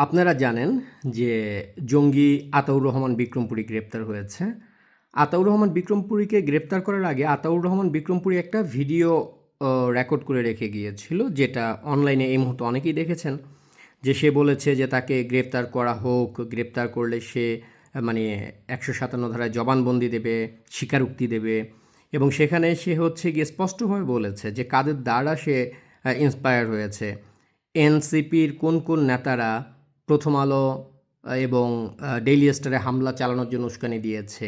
আপনারা জানেন যে জঙ্গি আতাউর রহমান বিক্রমপুরী গ্রেপ্তার হয়েছে। আতাউর রহমান বিক্রমপুরীকে গ্রেপ্তার করার আগে আতাউর রহমান বিক্রমপুরী একটা ভিডিও রেকর্ড করে রেখে গিয়েছিল, যেটা অনলাইনে এই মুহূর্তে অনেকেই দেখেছেন। যে সে বলেছে যে তাকে গ্রেপ্তার করা হোক, গ্রেপ্তার করলে সে মানে ১৫৭ ধারায় জবানবন্দি দেবে, স্বীকারোক্তি দেবে, এবং সেখানে সে হচ্ছে গিয়ে স্পষ্টভাবে বলেছে যে কাদের দ্বারা সে ইন্সপায়ার হয়েছে। এনসিপির কোন কোন নেতারা প্রথম আলো এবং ডেইলি স্টারে হামলা চালানোর জন্য উস্কানি দিয়েছে,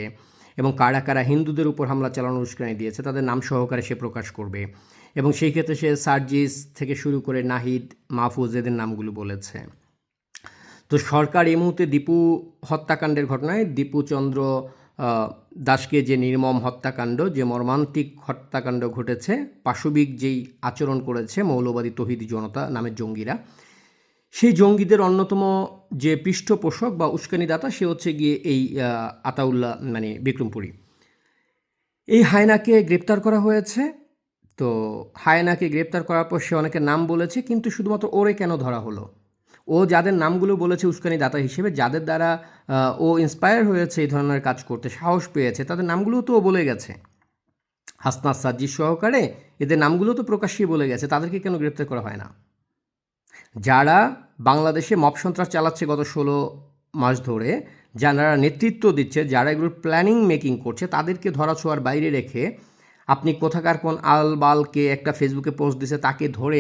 এবং কারা কারা হিন্দুদের উপর হামলা চালানোর উস্কানি দিয়েছে তাদের নাম সহকারে সে প্রকাশ করবে। এবং সেই ক্ষেত্রে সে সার্জিস থেকে শুরু করে নাহিদ, মাহফুজ এদের নামগুলো বলেছে। তো সরকার এই মুহূর্তে দীপু হত্যাকাণ্ডের ঘটনায় দীপুচন্দ্র দাসকে যে নির্মম হত্যাকাণ্ড, যে মর্মান্তিক হত্যাকাণ্ড ঘটেছে, পাশবিক যেই আচরণ করেছে মৌলবাদী তৌহিদি জনতা নামের জঙ্গিরা, সেই জঙ্গিদের অন্যতম যে পৃষ্ঠপোষক বা উস্কানিদাতা সে হচ্ছে গিয়ে এই আতাউল্লাহ মানে বিক্রমপুরী। এই হায়নাকে গ্রেপ্তার করা হয়েছে। তো হায়নাকে গ্রেপ্তার করার পর সে অনেকের নাম বলেছে, কিন্তু শুধুমাত্র ওরে কেন ধরা হলো? ও যাদের নামগুলো বলেছে উস্কানিদাতা হিসেবে, যাদের দ্বারা ও ইন্সপায়ার হয়েছে এই ধরনের কাজ করতে, সাহস পেয়েছে, তাদের নামগুলোও তো ও বলে গেছে। হাসনাত সাজ্জিদ সহকারে এদের নামগুলো তো প্রকাশ্যেই বলে গেছে, তাদেরকে কেন গ্রেপ্তার করা হয় না? যারা বাংলাদেশে মব সন্ত্রাস চালাচ্ছে গত 16 মাস ধরে, যারা নেতৃত্ব দিচ্ছে, যারা এগুলোর প্ল্যানিং মেকিং করছে, তাদেরকে ধরাছোঁয়ার বাইরে রেখে আপনি কোথাকার কোন আলবালকে একটা ফেসবুকে পোস্ট দিছে তাকে ধরে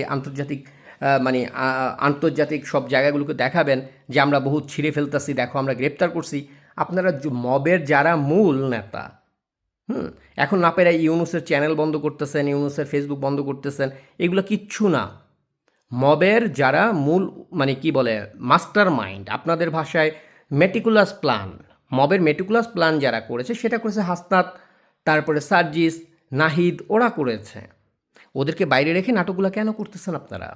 আন্তর্জাতিক সব জায়গাগুলোকে দেখাবেন যে আমরা বহুত ছিঁড়ে ফেলতেছি, দেখো আমরা গ্রেপ্তার করছি। আপনারা মবের যারা মূল নেতা, এখন না পেরে ইউনুসের চ্যানেল বন্ধ করতেছেন, ইউনুসের ফেসবুক বন্ধ করতেছেন, এগুলো কিচ্ছু না। মবের যারা মূল কি বলে মাস্টার মাইন্ড, আপনাদের ভাষায় মেটিকুলাস প্ল্যান, মবের মেটিকুলাস প্ল্যান যারা করেছে সেটা করেছে হাসনাত, তারপরে সার্জিস, নাহিদ, ওরা করেছে। ওদেরকে বাইরে রেখে নাটকগুলো কেন করতেছেন আপনারা?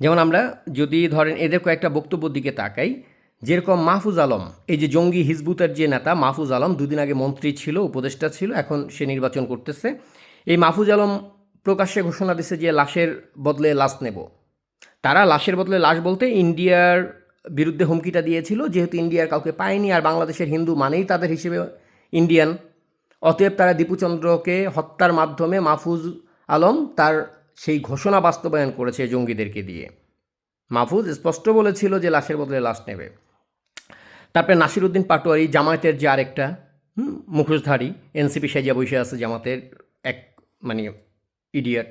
যেমন আমরা যদি ধরেন এদের কয়েকটা বক্তব্যের দিকে তাকাই, যেরকম মাহফুজ আলম, এই যে জঙ্গি হিজবুতের যে নেতা মাহফুজ আলম, দুদিন আগে মন্ত্রী ছিল, উপদেষ্টা ছিল, এখন সে নির্বাচন করতেছে। এই মাহফুজ আলম প্রকাশ্যে ঘোষণা দিছে যে লাশের বদলে লাশ নেব। তারা লাশের বদলে লাশ বলতে ইন্ডিয়ার বিরুদ্ধে হুমকিটা দিয়েছিল, যেহেতু ইন্ডিয়ার কাউকে পায়নি আর বাংলাদেশের হিন্দু মানেই তাদের হিসেবে ইন্ডিয়ান, অতএব তারা দীপুচন্দ্রকে হত্যার মাধ্যমে মাহফুজ আলম তার সেই ঘোষণা বাস্তবায়ন করেছে জঙ্গিদেরকে দিয়ে। মাহফুজ স্পষ্ট বলেছিল যে লাশের বদলে লাশ নেবে। তারপরে নাসিরউদ্দিন পাটোয়ারি, জামায়াতের যে আরেকটা মুখোশধারী, এনসিপি সাজিয়া বসে আছে জামাতের এক মানে ইডিয়ট,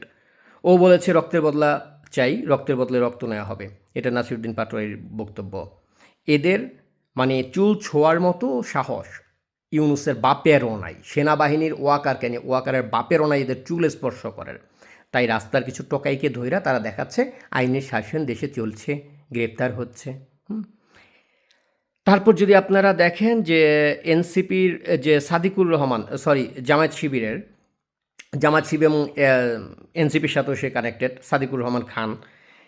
ও বলেছে রক্তের বদলা চাই, রক্তের বদলে রক্ত নেওয়া হবে। এটা নাসিরউদ্দিন পাটোয়ারির বক্তব্য। এদের চুল ছোঁয়ার মতো সাহস ইউনুসের বাপেরও নাই। সেনাবাহিনীর ওয়াকারকে নিয়ে, ওয়াকারের বাপেরও নাই এদের চুল স্পর্শ করার। তাই রাস্তার কিছু টোকাইকে ধইরা তারা দেখাচ্ছে আইনের শাসন দেশে চলছে, গ্রেপ্তার হচ্ছে। তারপর যদি আপনারা দেখেন যে এনসিপির যে সাদিকুর রহমান, জামায়াত শিবির এবং এনসিপির সাথেও সে কানেক্টেড, সাদিকুর রহমান খান।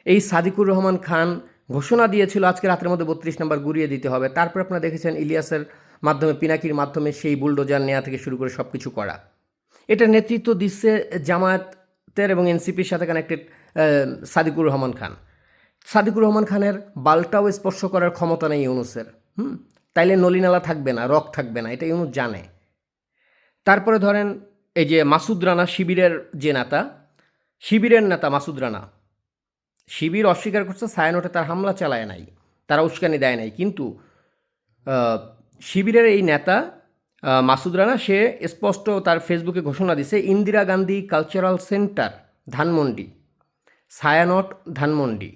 এই সাদিকুর রহমান খান ঘোষণা দিয়েছিল আজকে রাতের মধ্যে 32 নম্বর গুড়িয়ে দিতে হবে। তারপর আপনারা দেখেছেন ইলিয়াসের মাধ্যমে, পিনাকির মাধ্যমে সেই বুলডোজার নেওয়া থেকে শুরু করে সব কিছু করা। এটা নেতৃত্ব দিচ্ছে জামায়াতের এবং এনসিপির সাথে কানেক্টেড সাদিকুর রহমান খান। সাদিকুর রহমান খানের বালটাও স্পর্শ করার ক্ষমতা নেই ইউনুসের। তাইলে নলিনালা থাকবে না, রক থাকবে না, এটা ইউনুস জানে। তারপরে ধরেন এই যে মাসুদ রানা, শিবিরের যে নেতা, শিবিরের নেতা মাসুদ রানা, শিবির অস্বীকার করছে ছায়ানটে তার হামলা চালায় নাই, তারা উস্কানি দেয় নাই, কিন্তু শিবিরের এই নেতা মাসুদ রানা সে স্পষ্ট তার ফেসবুকে ঘোষণা দিছে ইন্দিরা গান্ধী কালচারাল সেন্টার ধানমন্ডি, ছায়ানট ধানমন্ডি,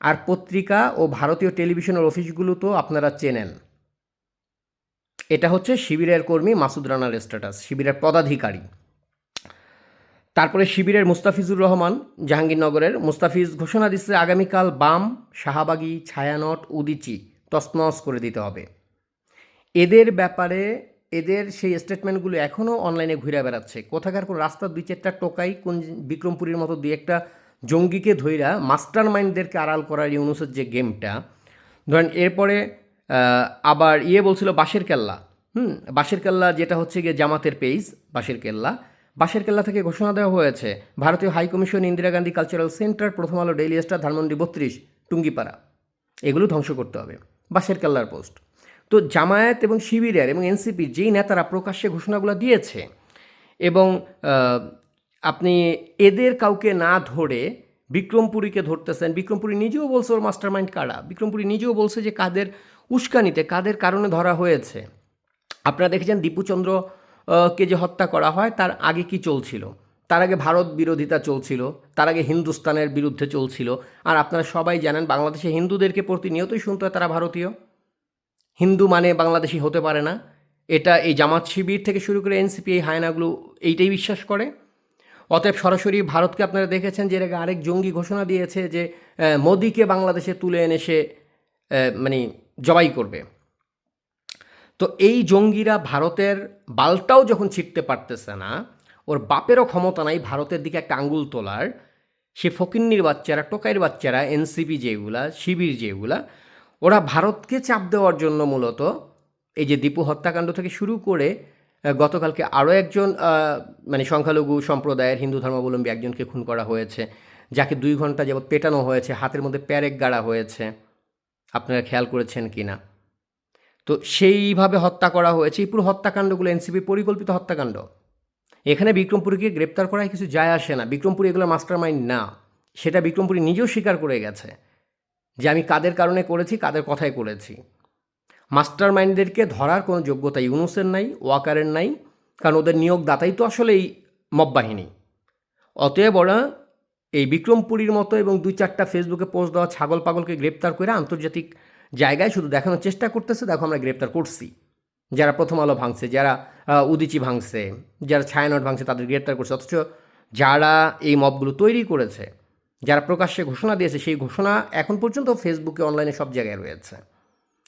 আর পত্রিকা ও ভারতীয় টেলিভিশনের অফিসগুলো তো আপনারা চেনেন। এটা হচ্ছে শিবিরের কর্মী মাসুদ রানার স্ট্যাটাস, শিবিরের পদাধিকারী। তারপরে শিবিরের মুস্তাফিজুর রহমান, জাহাঙ্গীরনগরের মুস্তাফিজ ঘোষণা দিচ্ছে আগামীকাল বাম, শাহবাগী, ছায়ানট, উদিচি তছনছ করে দিতে হবে। এদের ব্যাপারে এদের সেই স্টেটমেন্টগুলো এখনও অনলাইনে ঘুরে বেড়াচ্ছে। কোথাকার কোন রাস্তার 2-4টা টোকাই কোন বিক্রমপুরীর মতো 2-1টা জঙ্গিকে ধইরা মাস্টার মাইন্ডদেরকে আড়াল করার ইউনুসের যে গেমটা ধরেন। এরপরে আবার বলছিল বাঁশের কেল্লা, বাঁশের কেল্লা যেটা হচ্ছে গিয়ে জামাতের পেজ, বাঁশের কেল্লা থেকে ঘোষণা দেওয়া হয়েছে ভারতীয় high commission Indira Gandhi cultural centre, প্রথম আলো, ডেইলি স্টার, ধানমন্ডি 32, টুঙ্গিপাড়া। এগুলো ধ্বংস করতে হবে। বাঁশের কেল্লার পোস্ট। তো জামায়াত এবং শিবিরের এবং এনসিপির যেই নেতারা প্রকাশ্যে ঘোষণাগুলো দিয়েছে এবং আপনি এদের কাউকে না ধরে বিক্রমপুরীকে ধরতেছেন। বিক্রমপুরী নিজেও বলছে ওর মাস্টার মাইন্ড কারা। বিক্রমপুরী নিজেও বলছে যে কাদের উস্কানিতে, কাদের কারণে ধরা হয়েছে। আপনারা দেখেছেন দীপুচন্দ্র কে যে হত্যা করা হয় তার আগে কি চলছিল? তার আগে ভারত বিরোধিতা চলছিল, তার আগে হিন্দুস্তানের বিরুদ্ধে চলছিল। আর আপনারা সবাই জানেন বাংলাদেশে হিন্দুদেরকে প্রতিনিয়তই শুনতে হয় তারা ভারতীয়, হিন্দু মানে বাংলাদেশি হতে পারে না। এটা এই জামাত শিবির থেকে শুরু করে এনসিপি এই হায়নাগুলো এইটাই বিশ্বাস করে। অতএব সরাসরি ভারতকে আপনারা দেখেছেন যে এর আগে আরেক জঙ্গি ঘোষণা দিয়েছে যে মোদিকে বাংলাদেশে তুলে এনে সে মানে জবাই করবে। তো এই জঙ্গিরা ভারতের বালটাও যখন ছিটতে পারতেছে না, ওর বাপেরও ক্ষমতা নাই ভারতের দিকে একটা আঙ্গুল তোলার, সে ফকিন্নির বাচ্চারা, টোকাইয়ের বাচ্চারা, এনসিপি যেগুলা, শিবির যেগুলা, ওরা ভারতকে চাপ দেওয়ার জন্য মূলত এই যে দীপু হত্যাকাণ্ড থেকে শুরু করে গতকালকে আরও একজন মানে সংখ্যালঘু সম্প্রদায়ের হিন্দু ধর্মাবলম্বী একজনকে খুন করা হয়েছে, যাকে 2 ঘন্টা যাবৎ পেটানো হয়েছে, হাতের মধ্যে প্যারেক গাড়া হয়েছে, আপনারা খেয়াল করেছেন কি না? তো সেইভাবে হত্যা করা হয়েছে। এই পুরো হত্যাকাণ্ডগুলো এনসিপি পরিকল্পিত হত্যাকাণ্ড। এখানে বিক্রমপুরীকে গ্রেপ্তার করায় কিছু যায় আসে না। বিক্রমপুরী এগুলো মাস্টার মাইন্ড না, সেটা বিক্রমপুরী নিজেও স্বীকার করে গেছে যে আমি কাদের কারণে করেছি, কাদের কথায় করেছি। মাস্টার মাইন্ডদেরকে ধরার কোনো যোগ্যতা ইউনুসের নাই, ওয়াকারের নাই, কারণ ওদের নিয়োগদাতাই তো আসলে এই মব বাহিনী। অতএব ওরা এই বিক্রমপুরীর মতো এবং 2-4টা ফেসবুকে পোস্ট দেওয়া ছাগল পাগলকে গ্রেপ্তার করে আন্তর্জাতিক জায়গায় শুধু দেখানোর চেষ্টা করতেছে, দেখো আমরা গ্রেপ্তার করছি। যারা প্রথম আলো ভাঙছে, যারা উদিচি ভাঙছে, যারা ছায়ানট ভাঙছে, তাদের গ্রেপ্তার করছে। অথচ যারা এই মবগুলো তৈরি করেছে, যারা প্রকাশ্যে ঘোষণা দিয়েছে, সেই ঘোষণা এখন পর্যন্ত ফেসবুকে, অনলাইনে সব জায়গায় রয়েছে।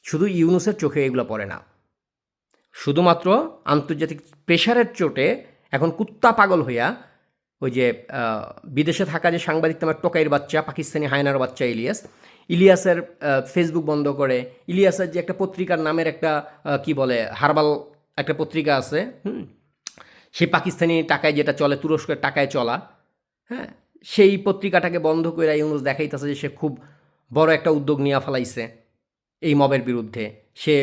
শুধু ইউনুসের চোখে এগুলো পড়ে না, শুধুমাত্র আন্তর্জাতিক প্রেশারের চোটে এখন কুত্তা পাগল হইয়া ওই যে বিদেশে থাকা যে সাংবাদিক, তোমার টোকাইয়ের বাচ্চা, পাকিস্তানি হায়নার বাচ্চা ইলিয়াসের ফেসবুক বন্ধ করে, ইলিয়াসের যে একটা পত্রিকার নামের একটা কি বলে হারবাল একটা পত্রিকা আছে, সেই পাকিস্তানি টাকায় যেটা চলে, তুরস্কের টাকায় চলা, হ্যাঁ, সেই পত্রিকাটাকে বন্ধ করে ইউনুস দেখাইতেছে যে সে খুব বড় একটা উদ্যোগ নিয়ে ফেলাইছে এই মবের বিরুদ্ধে। সে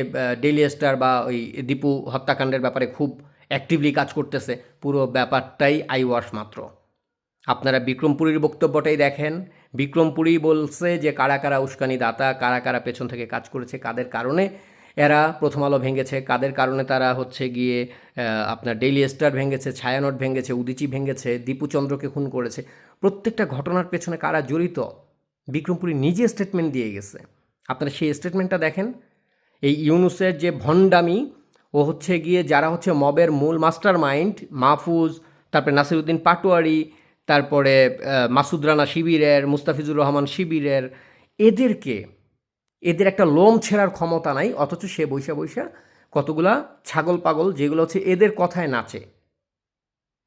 ডেইলি স্টার বা ওই দীপু হত্যাকাণ্ডের ব্যাপারে খুব অ্যাক্টিভলি কাজ করতেছে। পুরো ব্যাপারটাই আইওয়াশ মাত্র। আপনারা বিক্রমপুরীর বক্তব্যটাই দেখেন। বিক্রমপুরী বলছে যে কারা কারা উস্কানি দাতা, কারা কারা পেছন থেকে কাজ করেছে, কাদের কারণে এরা প্রথম আলো ভেঙেছে, কাদের কারণে তারা হচ্ছে গিয়ে আপনার ডেইলি স্টার ভেঙেছে, ছায়ানট ভেঙেছে, উদিচি ভেঙেছে, দীপুচন্দ্রকে খুন করেছে। প্রত্যেকটা ঘটনার পেছনে কারা জড়িত বিক্রমপুরী নিজে স্টেটমেন্ট দিয়ে গেছে। আপনারা সেই স্টেটমেন্টটা দেখেন। এই ইউনুসের যে ভণ্ডামি, ও হচ্ছে গিয়ে যারা হচ্ছে মবের মূল মাস্টার মাইন্ড, মাহফুজ, তারপরে নাসিরুদ্দিন পাটোয়ারি, তারপরে মাসুদ রানা শিবিরের, মুস্তাফিজুর রহমান শিবিরের, এদের একটা লোম ছেঁড়ার ক্ষমতা নাই। অথচ সে বৈশা বৈশা কতগুলা ছাগল পাগল যেগুলো হচ্ছে এদের কথায় নাচে,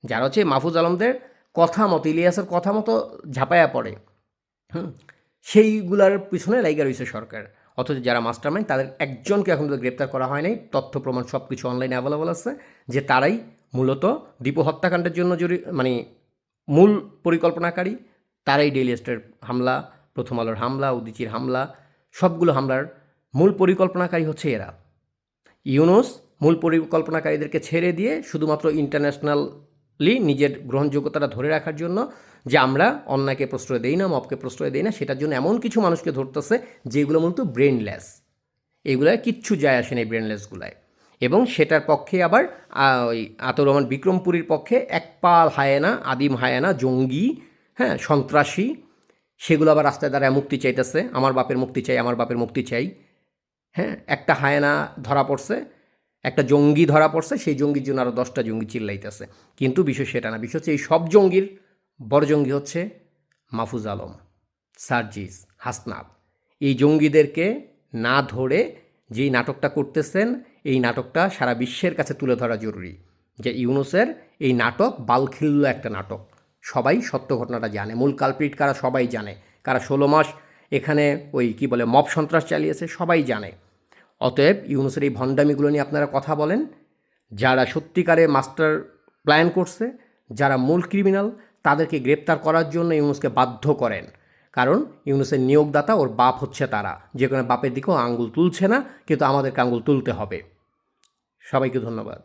যারা হচ্ছে মাহফুজ আলমদের কথা মতো, ইলিয়াসের কথা মতো ঝাঁপায়া পড়ে, সেইগুলার পিছনে লাইগা রয়েছে সরকার। অথচ যারা মাস্টার মাইন্ড তাদের একজনকে এখন তো গ্রেপ্তার করা হয় নাই। তথ্য প্রমাণ সব কিছু অনলাইনে অ্যাভেলেবল আছে যে তারাই মূলত দীপু হত্যাকাণ্ডের জন্য মানে মূল পরিকল্পনাকারী। তারাই ডেইলি স্টার হামলা, প্রথম আলোর হামলা, উদিচির হামলা, সবগুলো হামলার মূল পরিকল্পনাকারী হচ্ছে এরা। ইউনুস মূল পরিকল্পনাকারীদেরকে ছেড়ে দিয়ে শুধুমাত্র ইন্টারন্যাশনালি নিজের গ্রহণযোগ্যতাটা ধরে রাখার জন্য, যে আমরা অন্যায়কে প্রশ্রয় দেই না, মবকে প্রশ্রয় দেই না, সেটার জন্য এমন কিছু মানুষকে ধরতেছে যেগুলো মূলত ব্রেনলেস। এগুলায় কিচ্ছু যায় আসে না এই ব্রেনলেসগুলায়। এবং সেটার পক্ষে আবার ওই আতাউর রহমান বিক্রমপুরীর পক্ষে একপাল হায়েনা, আদিম হায়েনা, জঙ্গি, হ্যাঁ, সন্ত্রাসী, সেগুলো আবার রাস্তায় দ্বারা মুক্তি চাইতেছে। আমার বাপের মুক্তি চাই, আমার বাপের মুক্তি চাই। হ্যাঁ, একটা হায়েনা ধরা পড়ছে, একটা জঙ্গি ধরা পড়ছে, সেই জঙ্গির জন্য আরও 10টা জঙ্গি চিল্লাইতেছে। কিন্তু বিষয় সেটা না। বিষয় হচ্ছে এই সব জঙ্গির বড় জঙ্গি হচ্ছে মাহফুজ আলম, সার্জিস, হাসনাত। এই জঙ্গিদেরকে না ধরে যেই নাটকটা করতেছেন, এই নাটকটা সারা বিশ্বের কাছে তুলে ধরা জরুরি যে ইউনুসের এই নাটক বালখিল্য একটা নাটক। সবাই সত্য ঘটনাটা জানে, মূল কালপ্রিট কারা সবাই জানে, কারা 16 মাস এখানে ওই কি বলে মব সন্ত্রাস চালিয়েছে সবাই জানে। অতএব ইউনুসের এই ভণ্ডামিগুলো নিয়ে আপনারা কথা বলেন। যারা সত্যিকারে মাস্টার প্ল্যান করছে, যারা মূল ক্রিমিনাল, তাদেরকে গ্রেপ্তার করার জন্য ইউনুসকে বাধ্য করেন। কারণ ইউনূসের নিয়োগদাতা ওর বাপ হচ্ছে তারা, যে কোনো বাপের দিকেও আঙ্গুল তুলছে না, কিন্তু আমাদেরকে আঙ্গুল তুলতে হবে। সবাইকে ধন্যবাদ।